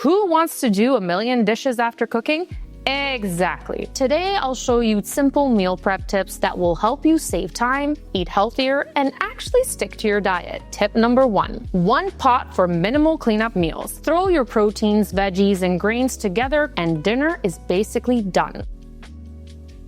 Who wants to do a million dishes after cooking? Exactly. Today, I'll show you simple meal prep tips that will help you save time, eat healthier, and actually stick to your diet. Tip number 1. One pot for minimal cleanup meals. Throw your proteins, veggies, and grains together, and dinner is basically done.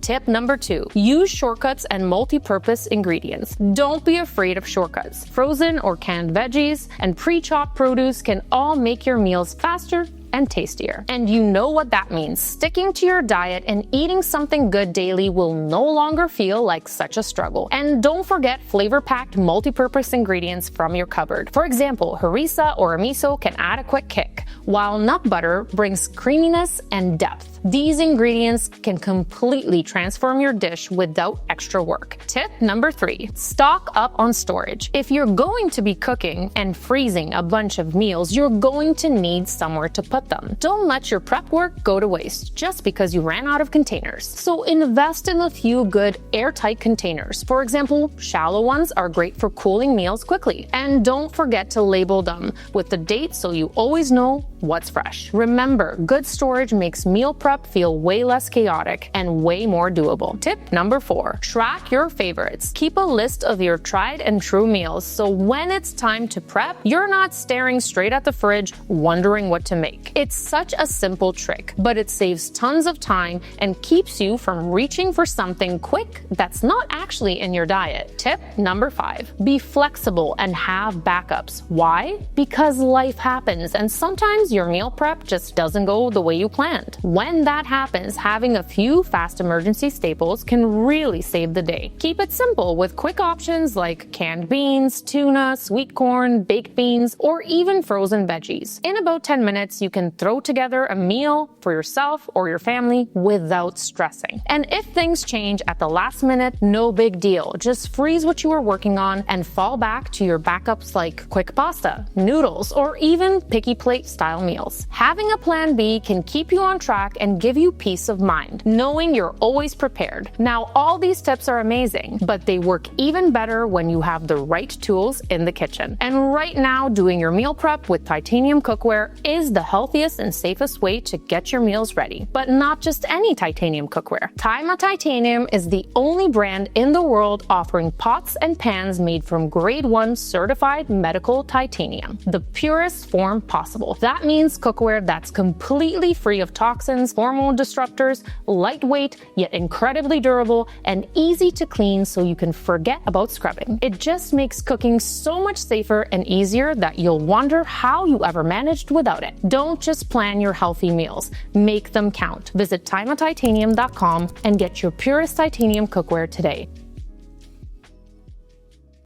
Tip number 2. Use shortcuts and multi-purpose ingredients. Don't be afraid of shortcuts. Frozen or canned veggies and pre-chopped produce can all make your meals faster and tastier. And you know what that means. Sticking to your diet and eating something good daily will no longer feel like such a struggle. And don't forget flavor-packed multi-purpose ingredients from your cupboard. For example, harissa or miso can add a quick kick, while nut butter brings creaminess and depth. These ingredients can completely transform your dish without extra work. Tip number 3. Stock up on storage. If you're going to be cooking and freezing a bunch of meals, you're going to need somewhere to put them. Don't let your prep work go to waste just because you ran out of containers. So invest in a few good airtight containers. For example, shallow ones are great for cooling meals quickly. And don't forget to label them with the date so you always know what's fresh. Remember, good storage makes meal prep feel way less chaotic and way more doable. Tip number 4. Track your favorites. Keep a list of your tried and true meals so when it's time to prep, you're not staring straight at the fridge wondering what to make. It's such a simple trick, but it saves tons of time and keeps you from reaching for something quick that's not actually in your diet. Tip number 5. Be flexible and have backups. Why? Because life happens and sometimes your meal prep just doesn't go the way you planned. When that happens, having a few fast emergency staples can really save the day. Keep it simple with quick options like canned beans, tuna, sweet corn, baked beans, or even frozen veggies. In about 10 minutes, you can throw together a meal for yourself or your family without stressing. And if things change at the last minute, no big deal. Just freeze what you are working on and fall back to your backups like quick pasta, noodles, or even picky plate style meals. Having a plan B can keep you on track and give you peace of mind, knowing you're always prepared. Now, all these tips are amazing, but they work even better when you have the right tools in the kitchen. And right now, doing your meal prep with titanium cookware is the healthiest and safest way to get your meals ready. But not just any titanium cookware. Taima Titanium is the only brand in the world offering pots and pans made from grade 1 certified medical titanium, the purest form possible. That means cookware that's completely free of toxins, hormone disruptors, lightweight yet incredibly durable, and easy to clean so you can forget about scrubbing. It just makes cooking so much safer and easier that you'll wonder how you ever managed without it. Don't just plan your healthy meals, make them count. Visit taimatitanium.com and get your purest titanium cookware today.